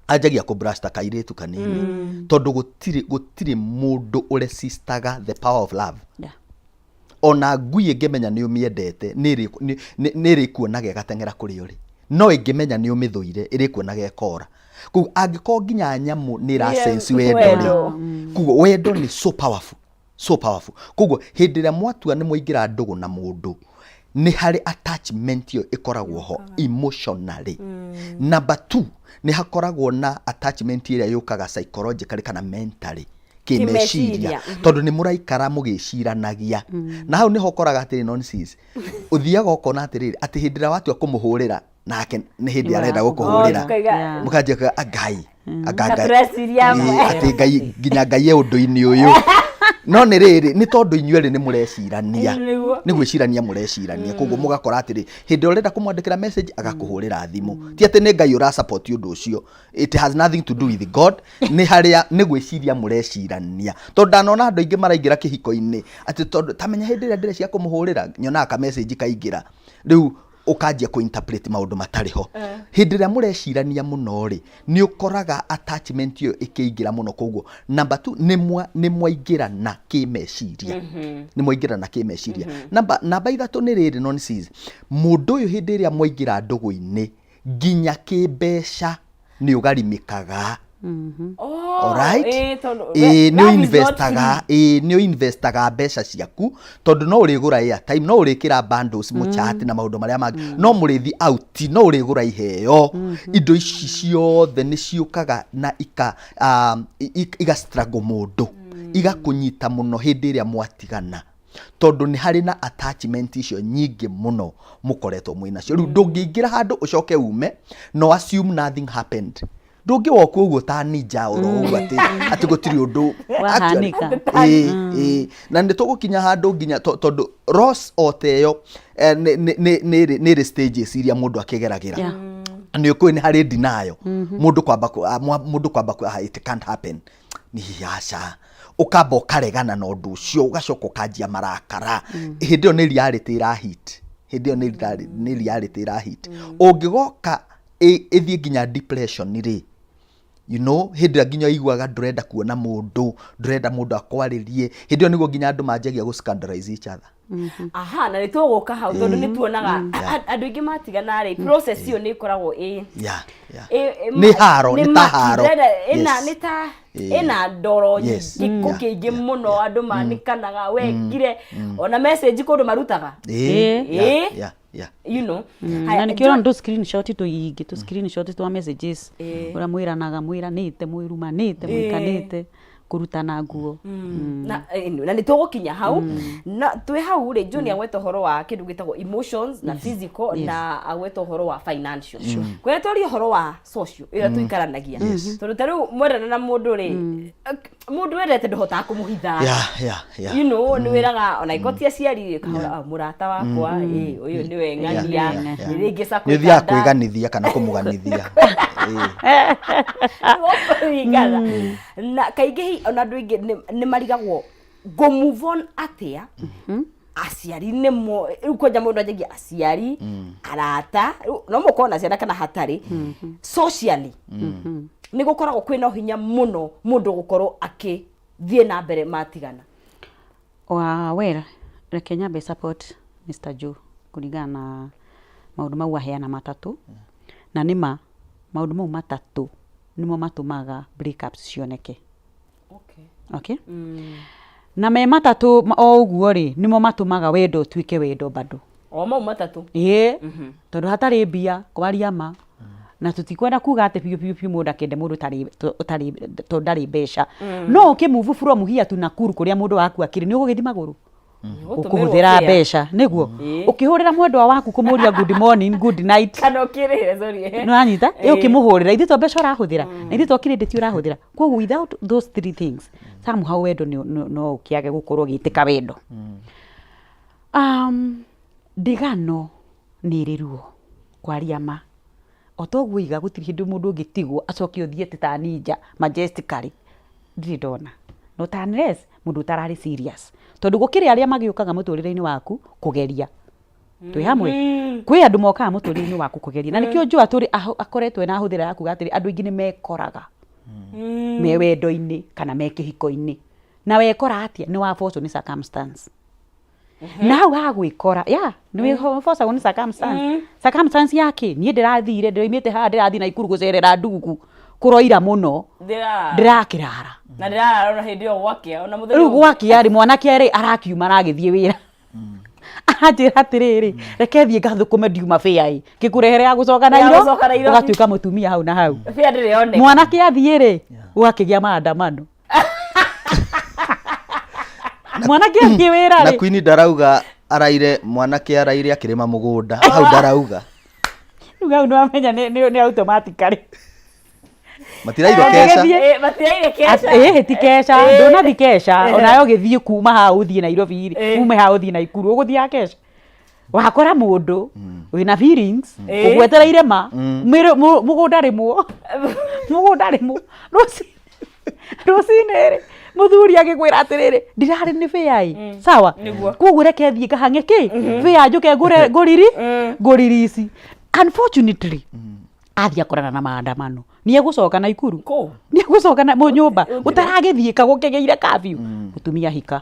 ajagia ku brasta kairitu kanini tondu gutiri mundu uresistaga the power of love. Ona ngui ngimenya ni umiendete niri kuonaga gatengera kuri uri no ingimenya ni umithũire iri kuonaga ekora ku angiko nginya nyamu ni ra sense wendo ku wendo ni so powerful kugo hindira mwatua ni muingira ndugu na mundu ni hari attachment yo ikoragwo ho emotionally. Number 2 ni hakoragwo na attachment ira yukaga psychologically kana mentally kimeciria tondu ni muraikara mugiciranagia na hau niho koraga atiri nonsense uthiaga ukona atiri ati hindira watua kumuhurira nake ni hindi arenda gukuhurira mukanjeka agai ati ngai nginya ngai undu-ini uyu no ni riri ni tondu inyueri ni murecirania ni gwicirania murecirania koguo mugakora atiri hindi urenda kumwandikira message agakuhurira thimu ti ati ni ngai ura support undu ucio. It has nothing to do with God. Ni haria ni gwiciria murecirania tondu ndanona andu aingi maraingira kihiko-ini ati tondu tamenya hindi ria ndirecia kumuhurira nyona ka message kaingira riu ukanjia ku interpret maundu matariho hindi ria murecirania muno ri ni ukoraga attachment yo ikiingira muno koguo. Number 2 ni mwaingira na kimeciria ni mwaingira na kimeciria. Number 3 ni riri nonsense mundu uyu hindi ria mwaingira ndugu-ini nginya kimbeca ni ugarimikaga. Alright, ni investaga mbeca ciaku tondu no urigura airtime no urikira bundles muchat na maundu maria mangi no murithi out no urigura iheo indo ici ciothe ni ciukaga na iga struggle mundu igakunyita muno hindi ria mwatigana tondu ni hari na attachment icio nyingi muno mukoretwo mwina cio. Riu ndungiingira handu ucoke ume no assume nothing happened. Ndungi woku uguo ta ninja uro ati gutiri undu wahanika na nditugukinya handu nginya tondu Ross oteyo ni stages iria mundu akigeragira ni uko ni hari denial mundu kwamba it can't happen ni yasha ukamba ukaregana na undu ucio ugacoka ukanjia marakara hindi ni reality irahit ni reality irahit ungigoka ithie nginya depression ni ri you know hindi nginya igwaga ndurenda kuona mundu ndurenda mundu akwaririe hindi niguo nginya andu manjagia gu scandalize each other. Aha na nituguka hau tondu ni tuonaga andu ingi matigana ri process iyo ni ikoragwo ni haro ni ta haro ina ndoro nyingi muno andu manikanaga wengire ona message kundu marutaga you know na nikiona ndo screenshot tuigi tu screenshot tu messages ura mwiranaga mwiranite mwirumanite mwikanite kurutana nguo na nitugukinya hau na twi hau ri Junior agweta horo wa kindu gitagwo emotions na physical na agweta horo wa financial kwa tori horo wa social ira tuikaranagia tondu taru mwerana na mundu ri mundu werete ndohota kumuhitha you know ni wiraga ona ikotia ciari kahora murata wakwa uyu ni wengania ni ringi sako ni thia kwiganithia kana kumuganithia na kaigi ona andu ingi ni marigagwo go move on atia aciari nimo ukoja mundu ajagia aciari arata no mukona ciana kana hatari socially ni gukoragwo kwina hinya muno mundu gukorwo akithie na mbere matigana wera reke nyambe support Mr. Joe kuringana na maundu mau aheana matatu na nima maundu mau matatu nimo matumaga breakups cioneke. Okay na me matatu o uguo ri nimo matumaga wendo twike wendo bado o mau matatu tondu hatari mbia kwaria ma na tutikwenda kuga ati piu mundu akende mundu tari tondari mbeca no ukimove from here to Nakuru kuria mundu waku akiri ni ugugithima maguru ukuhuthira mbeca niguo ukihurira mwendwa waku kumuria good morning good night kana ukirire sorry no anyita ukimuhurira ithi to mbeca urahuthira na ithi to credit urahuthira koguo without those three things somehow wendo no ukiage gukorwo gitika wendo ndigano niriruo kwaria ma otoguo iga gutiri hindu mundu ngitigwo acoke uthie ta ninja majestically ndona no unless mundu tarari serious tondu gukiri aria magiukaga muturire-ini waku kugeria twi hamwe kwi andu mokaga muturire-ini waku kugeria na nikio njua turi akoretwe na huthira yaku atiri andu ingi ni mekoraga me wendo-ini kana me kihiko-ini na wekora atia ni wa force ni circumstance na hau hagwikora ni force ni circumstance yake ni ndirathire ndiraimite ha ndirathi na ikuru gucerera ndungu kuroira muno ndirakirara na ndirara hindi yo gwakia ona muthenya riu gwakia ri mwanake ari arakiuma aragithie wira anjira atiriri reke thie ngathukume ndiuma bia ngikurehere ya gucoka na iro ugatuika mutumia hau na hau bia ndirioneka mwanake athie ri ugakigia maandamano mwanake athie wira ri na Queen ndarauga araire mwanake araire akirima mugunda hau ndarauga riu hau no amenya ni automatically matirairo kesha matiraire kesha ti kesha ndona thi kesha onayo githie kuma ha uthie Nairobi ume ha uthie Naikuru uguthia kesha wakora mundu wina feelings ugwetereire ma mugunda rimwo rucine muthuri agikwira atiriri ndirari ni bia sawa koguo reke thie ngahange ki bia njuke nguriri ici unfortunately athia korana na maandamano ni egucoka Naikuru ni egucoka na nyumba utaragithika gukegeire kafyu mutumia hika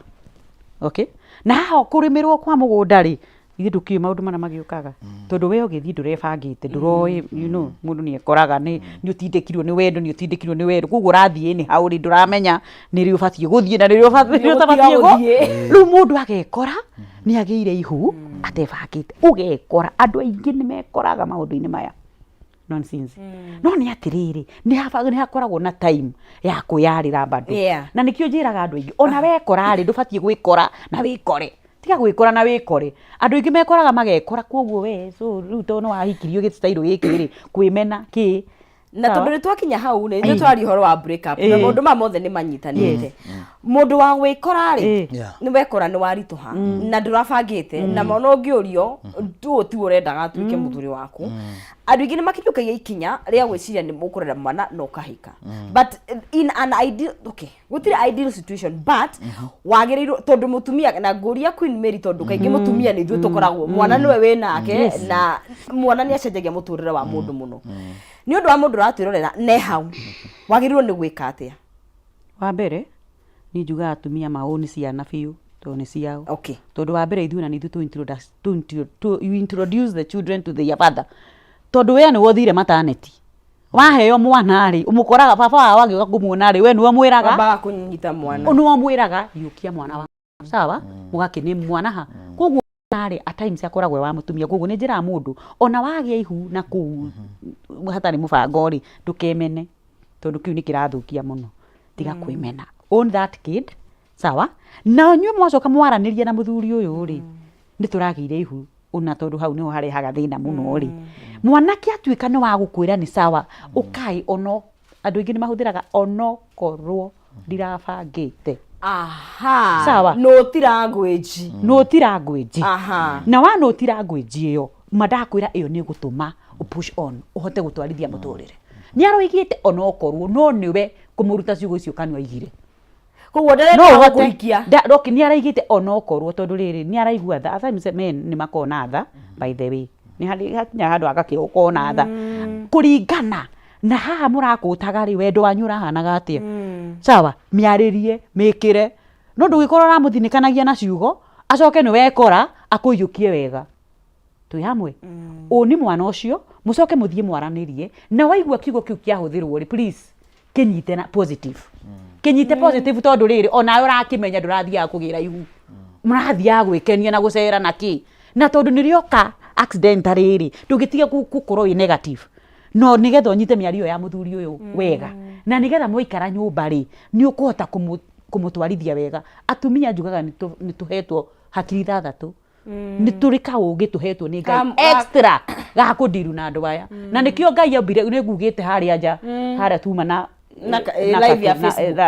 okay na ho kurimirwo kwa mugunda ri ithe ndukiu maundu mana magiukaga tondu we ugithii ndurebangite nduroi mundu ni ekoraga ni utindikirwo ni wendo ni utindikirwo ni wendo koguo rathie ni hau ri nduramenya ni ri ubatie guthie na ni ri ubatie guthie riu mundu agekora ni ageire ihu atebangite ugekora andu aingi ni mekoraga maundu-ini maya nonsense no ni atiriri ni hakoragwo na time ya kuyarira bado na nikio njiraga andu aingi ona wekora ri ndubatie gwikora na wikore tiga gwikora na wikore andu aingi mekoraga magekora koguo we so riu tono wahikirio gitstailo giki ri kwimena ki na tondu ni twakinya hau ni ndio twari horo wa break up na mundu mothe ni manyitanite mundu wa gwikora ri ni wekora ni warituha na ndurabangite na mono ngiurio tu ti urendaga tuike muthuri waku andu ingi ni makinyukagia ikinya ria gwiciria ni mukurera mwana no kahika but in an ideal gutire ideal situation but wagirirwo tondu mutumia na nguria Queen Mary tondu kaingi mutumia ni ithu tukoragwo mwana niwe winake na mwana ni acenjagia muturire wa mundu muno ni undu wa mundu ratwirorera ne hau wagirirwo ni gwika atia wa mbere ni njuga atumia maoni ciana biu to ni ciao tondu wa mbere ithu na ni to introduce the children to their father tondu we ni wothire maternity waheo mwana ri umukoraga baba wao agiuka kumuona ri we ni wamwiraga baba kunyita mwana ni wamwiraga yukia mwana wa sawa mugakini mwana ha koguo ari at times akoragwe wa mutumia koguo ni njira mundu ona wagia ihu na ku hatari mubango ri ndukemene tondu kiu ni kirathukia muno tiga kwimena own that kid sawa na nywe mwacoka mwaranirie na muthuri uyu ri ni turagiire ihu una tondu hau niho harehaga thina muno ri mwanake atuika ni wa gukwira ni sawa ukai ono andu ingi ni mahuthiraga ono korwo ndirabangite sawa no tirangweji na wa no tirangweji iyo madakwira iyo ni gutuma push on uhote gutwarithia muturire ni aroigite ono korwo no niwe kumuruta ciugo icio kanwa igire koguo ndarenda kurikia roki ni araigite ono korwo tondu riri ni araigua tha sometimes men ni makona tha by the way ni hakinya handu agakikona tha kuringana na haha murakutaga ri wendo wanyu urahanaga atia sawa miaririe mikire no ndugikora ramuthinikanagia na ciugo acoke ni wekora akuyukie wega twi hamwe uni mwana ucio mucoke muthie mwaranirie na waigua kiugo kiu kiahuthirwo ri please kinyite na positive kinyite positive tondu riri ona urakimenya ndurathia kugira ihu murathia gwikenia na gucera na ki na tondu nirioka accident riri ndugitiga gukorwo i negative no nigetha unyite miario ya muthuri uyu wega na nigetha muikara nyumba ri ni ukuhota kumutwarithia wega atumia njugaga ni tuhetwo hakiri thathatu ni turika ugi tuhetwo ni Ngai extra ga kundiru na andu aya na nikio Ngai ambire ni ngugite haria nja haria tuma na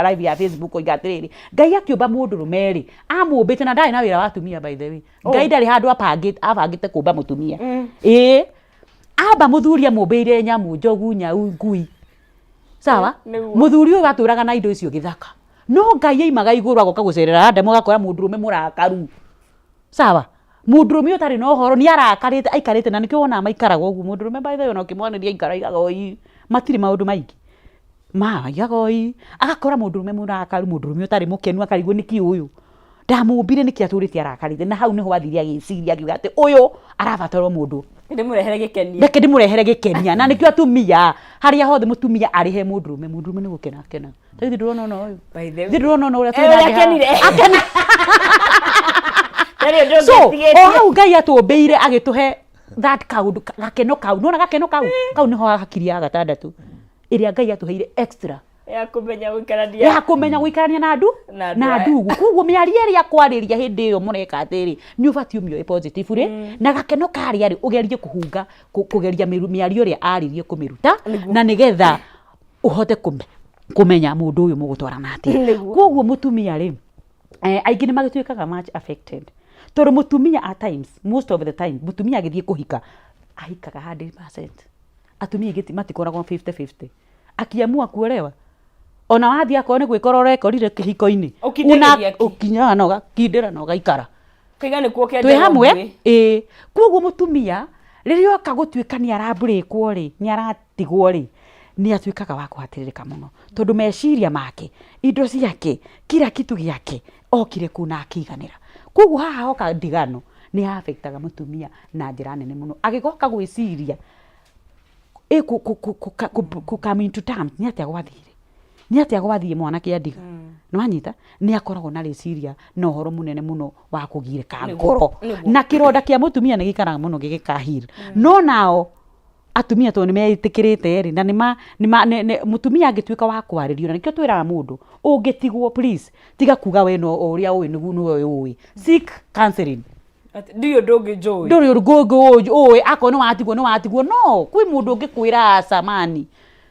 live ya Facebook igatiriri Ngai akiumba mundu rumeri amumbite na ndari na wira wa atumia by the way Ngai ndari handu abangite kumba mutumia aba muthuri amumbeire nyamu njogu nyau ngui sawa muthuri uyu aturaga na indo icio githaka no Ngai aimaga iguru agoka gucerera ndemo gakora mundu rume murakaru sawa Mũndũrũme ũtarĩ na ũhoro nĩ arakarĩte aikarĩte na nĩkĩo wona maikaraga ũguo mũndũrũme by the way ona ũkĩmwanĩria aikaraga oi matirĩ maũndũ maingĩ maigaga oi agakora mũndũrũme mũrakaru mũndũrũme ũtarĩ mũkenu akarigwo nĩkĩ ũyũ ndamũmbire nĩkĩ atũrĩte arakarĩte na hau nĩho athiria agĩciria akiuga atĩ ũyũ arabatarwo mũndũ reke ndĩmũrehere gĩkenia na nĩkĩo atumia harĩa hothe mũtumia arĩhe mũndũrũme nĩ gũkena kena tũthi ndĩrona ona ũyũ ndĩrona ona ũrĩa twĩna so o hau Ngai atũmbĩire agĩtũhe that gakeno kau nona gakeno kau nĩho hakiri ya gatandatũ ĩrĩa Ngai atũheire extra ya kũmenya gũikarania na ndugu koguo mĩario ĩrĩa kwarĩria hĩndĩ ĩyo mũreka atĩrĩ nĩ ũbatiĩ ũmĩoe positive rĩ na gakeno karĩa rĩ ũgerie kũhunga kũgeria mĩario ĩrĩa aririe kũmĩruta na nĩgetha ũhote kũmenya mũndũ ũyũ mũgũtwarana atĩa koguo mũtumia rĩ aingĩ nĩ magĩtuĩkaga much affected tondũ mũtumia at times most of the time mũtumia agĩthiĩ kũhika ahikaga 100%. Atumia aingĩ matikoragwo 50-50 akiamua kuolewa ona wathiĩ akorwo nĩ gwĩkora ũrekorire kĩhiko-inĩ ũkinyaga na ũgakindĩra na ũgaikara twĩ hamwe koguo mũtumia rĩrĩa oka gũtuĩka nĩ arambũrĩkwo rĩ nĩ aratigwo rĩ nĩ atuĩkaga wa kũhatĩrĩrĩka mũno tondũ meciria make indo ciake kila kitu gĩake okire kũu na akĩiganĩra koguo haha hoka ndigano nĩ affectaga mũtumia na njĩra nene mũno agĩgoka gwĩciria come into terms nĩ atĩa gwathiĩ mwanake andiga nĩ wanyita nĩ akoragwo na rĩciria na ũhoro mũnene mũno wa kũgirĩka ngoro na kĩronda kĩa mũtumia nĩ gĩikaraga mũno gĩgĩkahil no nao atumia tondũ nĩ meĩtĩkĩrĩte rĩ na mũtumia angĩtuĩka wa kwarĩrio na nĩkĩo twĩraga mũndũ ũngĩtigwo please tiga kuga we no ũrĩa ũĩ nĩguo nĩwe ũĩ seek counseling ndio ndũngĩjũĩ ndũrĩ ũĩ akorwo nĩ watigwo no kwĩ mũndũ ũngĩkwĩra samani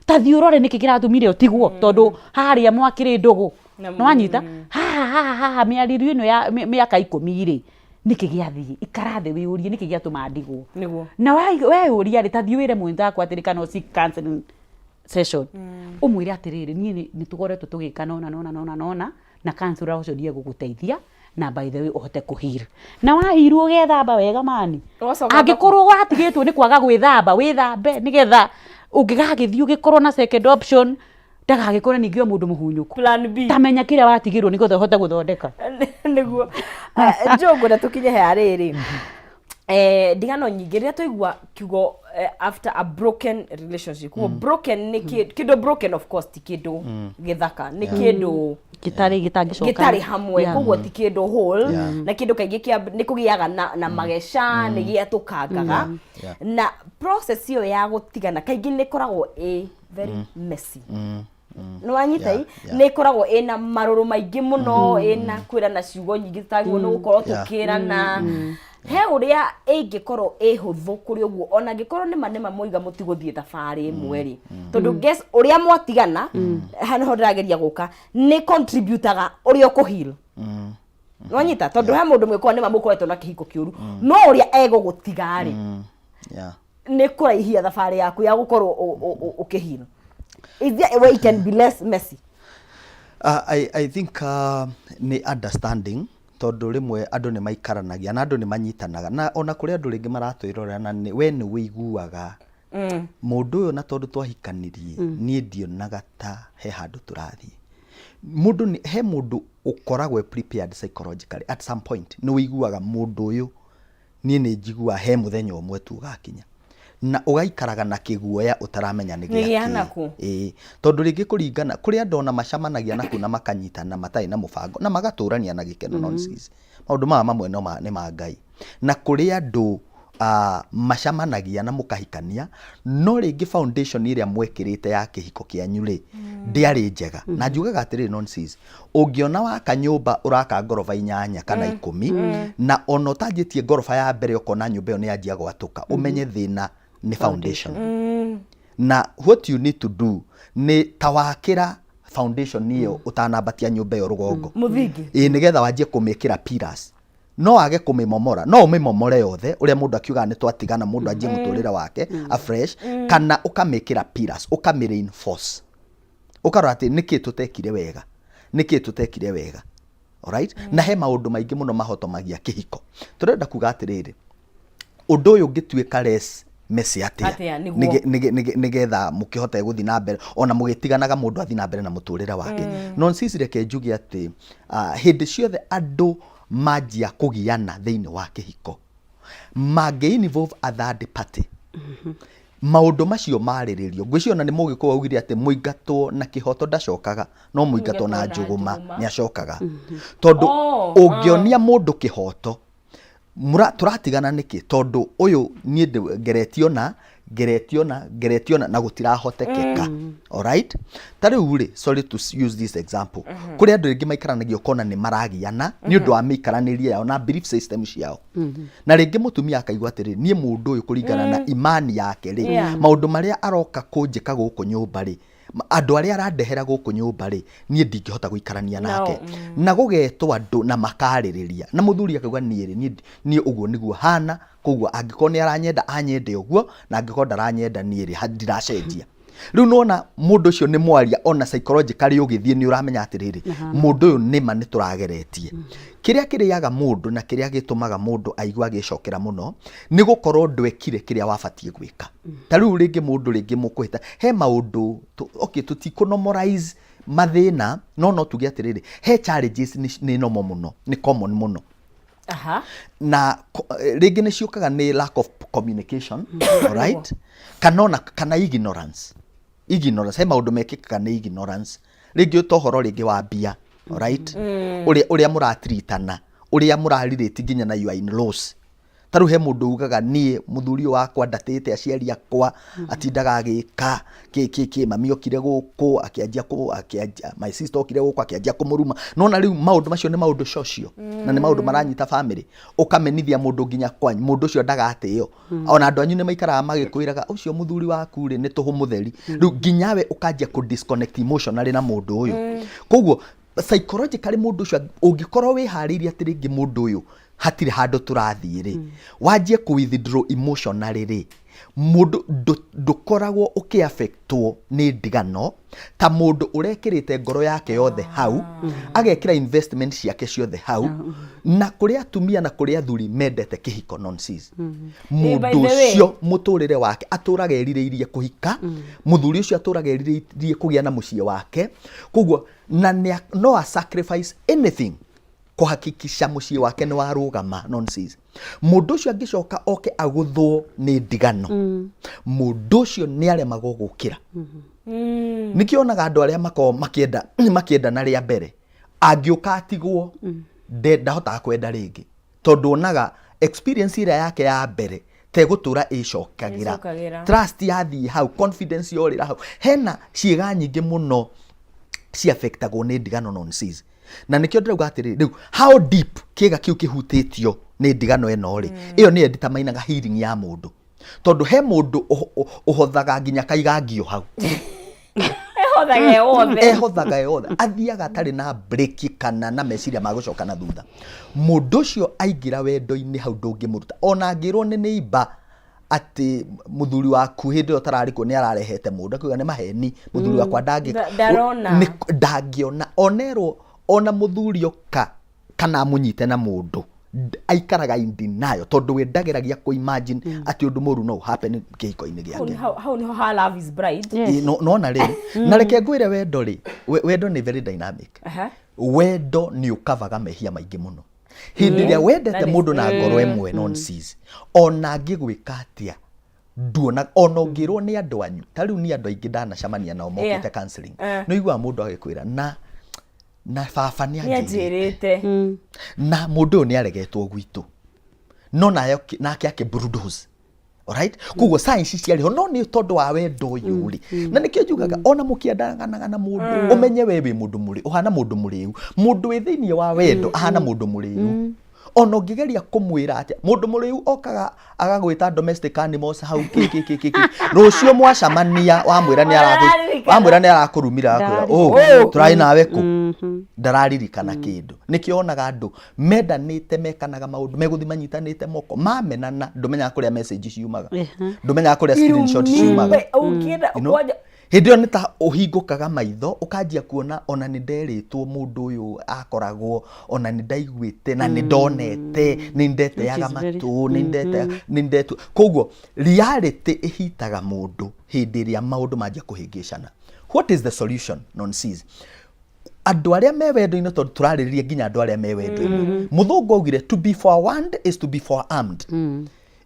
ta thiũrore nĩkĩ kĩratũmire ũtigwo tondũ harĩa mwakĩrĩ ndũgũ nĩ wanyita haha mĩaririo ĩno ya mĩaka 10 rĩ nĩkĩ gĩathiĩ ikara thĩ wĩyũrie nĩkĩ gĩatũma ndigwo na we ũria rĩ ta thiĩ wĩre mwenzakwa atĩrĩ kana o seek counseling session ũmwĩre atĩrĩrĩ niĩ nĩ tũgoretwo tũgĩka nona na counselor ũcio ndiye gũgũteithia na by the way ũhote kũhir na wahirwo ũgethamba wega mani angĩkorwo watigĩtwo nĩ kwaga gwĩthamba wĩthambe nĩgetha ũngĩgagĩthiĩ ũgĩkorwo na second option ndagagĩkorwo ningĩ o mũndũ mũhunyũku plan B tamenya kĩrĩa watigĩrwo nĩgetha ũhote gũthondeka nĩguo Njongo na tũkinye harĩrĩ ndigano nyingĩ rĩrĩa tũigua kiugo after a broken relationship kuo broken nĩ kĩndũ broken of course ti kĩndũ gĩthaka nĩ kĩndũ gĩtarĩ hamwe koguo ti kĩndũ whole na kĩndũ kaingĩ nĩ kũgĩaga na mageca nĩ gĩatũkangaga na process ĩyo ya gũtigana kaingĩ nĩ ĩkoragwo very messy nĩ wanyita nĩ ĩkoragwo ĩna marũrũ maingĩ mũno ĩna kwĩrana ciugo nyingĩ tagwo nĩ gũkorwo tũkĩrana he ũrĩa ĩngĩkorwo hũthũ kũrĩ ũguo ona angĩkorwo nĩma moiga mũtigũthiĩ thabarĩ ĩmwe rĩ tondũ guess ũrĩa mwatigana hano ndĩrageria gũka nĩ contributaga ũrĩa ũkũheal nĩwanyita tondũ he mũndũ mwĩkora nĩma mũkoretwo na kĩhiko kĩũru no ũrĩa egũgũtiga rĩ nĩ kũraihia thabarĩ yaku ya gũkorwo ũkĩheal. Is there a way it can be less messy? I think nĩ understanding tondũ rĩmwe andũ nĩ maikaranagia na andũ nĩ manyitanaga na ona kũrĩ andũ rĩngĩ maratwĩrorera na we nĩ wĩiguaga mũndũ ũyũ na tondũ twahikanirie niĩ ndionaga ta he handũ tũrathiĩ mũndũ he mũndũ ũkoragwo prepared psychologically at some point nĩ wĩiguaga mũndũ ũyũ niĩ nĩ njiguaga he mũthenya ũmwe tu gakinya na ũgaikaraga na kĩguoya ũtaramenya nĩ gĩakĩ tondũ rĩngĩ kũringana kũrĩ andũ ona macamanagia naku na makanyitana matarĩ na mũbango na magatũrania na gĩkeno nonsense maũndũ maya mamwe no nĩ ma Ngai na kũrĩ andũ macamanagia na mũkahikania no rĩngĩ foundation ĩrĩa mwekĩrĩte ya kĩhiko kĩanyu rĩ ndĩarĩ njega na njugaga atĩrĩ nonsense ũngĩona waka nyũmba ũraka ngoroba 8 kana 10 na ona ũtanjĩtie ngoroba ya mbere ũkona nyũmba ĩyo nĩ yanjia gwatũka ũmenye thĩna nĩ foundation na what you need to do nĩ tawakĩra foundation ĩyo ũtanambatia nyũmba ĩyo rũgongo mũthingi nĩgetha wanjie kũmĩkĩra pillars no age kũmĩmomora no ũmĩmomore yothe ũrĩa mũndũ akiuga nĩ twatigana mũndũ anjie mũtũrĩre wake afresh kana ũkamĩkĩra pillars ũkamĩ-reinforce ũkarora atĩ nĩkĩ tũtekire wega alright na he maundu maingi muno mahotomagia kihiko turenda kuga atiriri undu uyu ngituika less messy atia nigetha mukihote guthi na mbere ona mugitiganaga mundu athi na mbere na muturire wake nonsense reke njugi ati hindi ciothe andu manjia kugiana thiini wa kihiko mangi involve a third party maundu macio mariririo ngwiciona ni mugiko augire ati muingatwo na kihoto ndacokaga no muingatwo na njuguma ni acokaga tondu ungionia mundu kihoto turatigana niki tondu uyu nie ngeretio na gutirahotekeka alright tariu ri sorry to use this example kuri andu ringi maikaranagia kona ni maragiana ni undu wa mikaraniria yao na belief system ciao na ringi mutumia akaigwa atiri nie mundu uyu kuringana na imani yake ri maundu maria aroka kunjika guku nyumba ri andu aria arandehera guku nyumba ri nie ndingihota guikarania nake na gugetwa andu na makaririria na muthuri akaigwa nie uguo niguo hana koguo angiko ni aranyenda anyende uguo na angiko ndaranyenda nie ri handiracenjia riu nona mundu ucio ni mwaria ona psychologically ugithie ni uramenya atiriri mundu uyu nima ni turageretie kiria kiriaga mundu na kiria gitumaga mundu aigwa gicokera muno ni gukorwo ndwekire kiria wabatie gwika tariu ringi mundu ringi mukuhita he maundu okay tutikunomorize mathina no tuge atiriri he challenges ni nomo muno ni common muno na ringi ni ciukaga ni lack of communication alright kana ignorance he maundu mekikaga ni ignorance ringi utohoro ringi wa bia alright uria muratritana uria muraririti nginya na you are in loss taru he mundu ugaga nie muthuri wakwa ndatete aciari akwa atindaga agika mami okire guku akianjia my sister okire guku akianjia kumuruma nona riu maundu macio ni maundu social na ni maundu maranyita family ukamenithia mundu nginya kwanyu mundu ucio ndagateo ona andu anyu ni maikaraga magikwiraga ucio muthuri waku ri ni tuhu mutheri riu nginya we ukanjia ku disconnect emotionally na mundu uyu koguo psychologically mundu ucio ungikorwo wihariria atiringi mundu uyu hatire handu turathie ri wanjie ku withdraw emotionally ri mundu ndukoragwo ukiaffectwo ni ndigano ta mundu urekirite ngoro yake yothe hau agekira investment ciake ciothe hau na kuria atumia na kuria athuri mendete kihiko nonsense mundu ucio muturire wake aturaga erirĩirie kuhika muthuri ucio aturaga erirĩirie kugia na mucie wake koguo na no sacrifice anything kuhakikisha mucie wake ni warugama nonsense mundu ucio angicoka oke aguthwo ni ndigano mundu ucio ni aremagwo gukira nikionaga andu aria makienda na ria mbere angiuka atigwo ndahotaga kwenda ringi tondu onaga experience ira yake ya mbere tegutura icokagira trust yathii hau confidence yorira hau hena ciiga nyingi muno ci affectagwo ni ndigano nonsense na nikio ndirauga atiri riu how deep kiga kiu kihutitio ni ndigano eno ri iyo ni determinaga healing ya mundu tondu he mundu uhothaga nginya kaigangio hau ehothaga yothe athiaga atari na break kana na meciria magucoka na thutha mundu ucio aingira wendo-ini hau ndungimuruta ona ngirwo ni neighbor ati muthuri waku hindi utarariko ni ararehete mundu akiuga ni maheni muthuri wakwa ndangiona onerwo ona muthuri oka kana munyite na mundu aikaraga indi nayo tondu we ndageragia ku imagine ati undu muru no happen kihiko-ini giake how no her love is bride no na ri na reke ngwire wendo ri wendo ni very dynamic wendo ni ukavaga mehia maingi muno hindi ria wendete mundu na ngoro emwe nonsense ona ngigwika atia nduona ona ngirwo ni andu anyu tariu ni andu aingi ndanacamania nao mokite counseling no igwa mundu agikwira na baba ni anjirite na mundu ni aregetwo gwitu no nayo nake akibulldoze alright kugo science ciari ho no ni tondu wa wendo uyu ri na nikio njugaga ona mukiendanaga na mundu umenye wewe mundu muri uhana mundu muriu mundu wi thiini wa wendo ahana mundu muriu ono ngigeria kumwira ati mundu muriu okaga agagwita domestic animals hau kiki rucio mwacamania wamwira ni arakurumira akwira turai nawe ku ndararirikana kindu nikionaga andu mendanite mekanaga maundu meguthi nyitanite moko mamenana ndumenya kuria message ciumaga ndumenya kuria screenshot ciumaga Hindi yo nĩ ta ũhingũkaga maitho ũkanjia kuona ona nĩ nderĩtwo mũndũ ũyũ akoragwo, ona nĩ ndaiguĩte na nĩ ndonete, nĩ ndeteaga matũ, nĩ ndetu. Koguo reality ĩhitaga mũndũ hĩndĩ ĩrĩa maũndũ manjia kũhĩngĩcana. What is the solution? Nonsense. Andũ arĩa me wendo-inĩ tondũ tũrarĩrĩria nginya andũ arĩa me wendo-inĩ. Mũthũngũ augire to be forewarned is to be forearmed.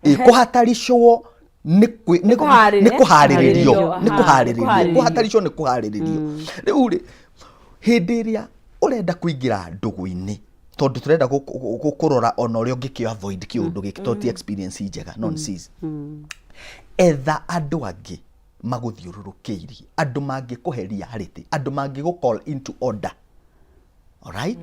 Kũhataricwo nĩ kũharĩrĩrio, kũhataricwo nĩ kũharĩrĩrio. Rĩu rĩ, hĩndĩ ĩrĩa ũrenda kũingĩra ndũgũ-inĩ tondũ tũrenda kũrora ona ũrĩa ũngĩkĩ-avoid kĩũndũ gĩkĩ tondũ ti experience njega, nonsense. Etha andũ angĩ magũthiũrũrũkĩirie, andũ mangĩkũhe reality, andũ mangĩgũ-call into order. Alright?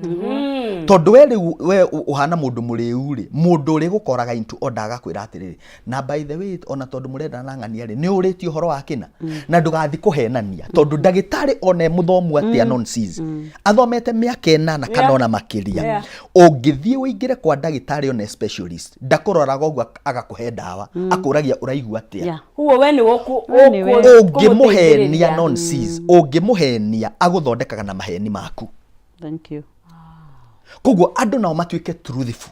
Tondu we uhana mundu muriu ri, mundu uri gukoraga into order agakwira atiriri, na by the way ona tondu murenda na ng'ania ri ni uritio horo wa kina na ndugathi kuhenania tondu ndagitari one muthomu atia nonsense athomete miaka 8 kana ona makiria. Ungithie uingire kwa ndagitari one specialist ndakuroraga uguo agakuhe ndawa akuragia uraigua atia. Huo we ni ungimuhenia nonsense, ungimuhenia aguthondekaga na maheni maku. Thank you. Koguo andu nao matuike truthful.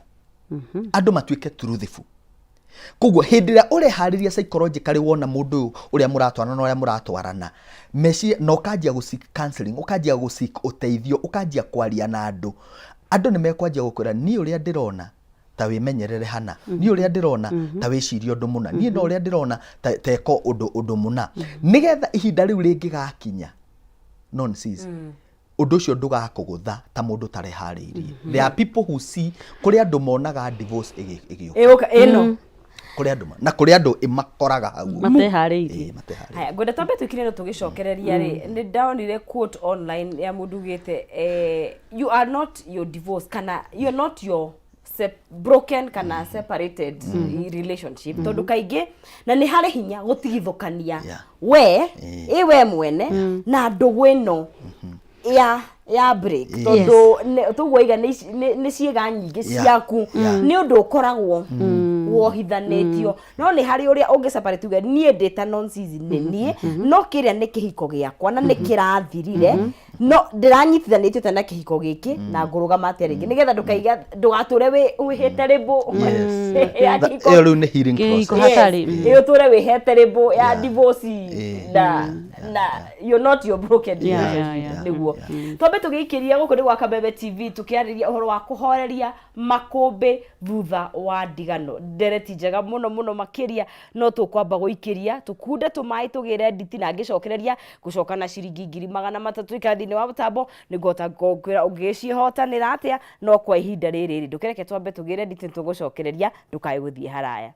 Andu matuike truthful. Koguo hindi ria urehariria psychologically wona mundu uria muratwarana na uria muratwarana, meci no kanjia gusik counseling, ukanjia gusik uteithio, ukanjia kwaria na andu. Andu ni mekwanjia gukwira ni uria ndirona ta wimenyerere hana, ni uria ndirona ta wicirie undu muna, ni no uria ndirona ta eko undu muna, nigetha ihinda riu ringigakinya nonsense undu ucio ndugakugutha ta mundu tarehariirie. There are people who see kuri andu monaga divorce igioka eno kuri andu na kuri andu imakoraga hau matehariirie. Haya, ngwenda twambe twikire no tugicokereria ri ni downire quote online ya mundu gite you are not your divorce kana you are not your broken kana separated relationship tondu kaingi na ni hari hinya gutigithukania we iwe mwene na ndugu ino ya break tondu tugoiga ni ciega nyingi ciaku ni undu ukoragwo wohithanitio no ni hari uria ungi separate uga nie data nonsense ni no kiria ni kihiko giakwa na ni kirathirire no ndiranyitithanitio tena kihiko giki na ngurugama atia ringi nigetha ndukaiga ndugature we hete ribu ya riu ni healing process iyo ture we hete ribu ya divorce na you're not your broken niguo twambe tugikiria guku ni gwa Kabebe TV tukiariria uhoro wa kuhoreria makumbi thutha wa ndigano. Ndereti njega muno makiria no tukwamba guikiria tukunde tumai tugire nditi na ngicokereria gucoka na ciringi 300 ikathini wa mutambo nigota kwira ungicihotanira atia no kwa ihinda riri ndukereke twambe tugire nditi tugucokereria ndukae guthie haraya.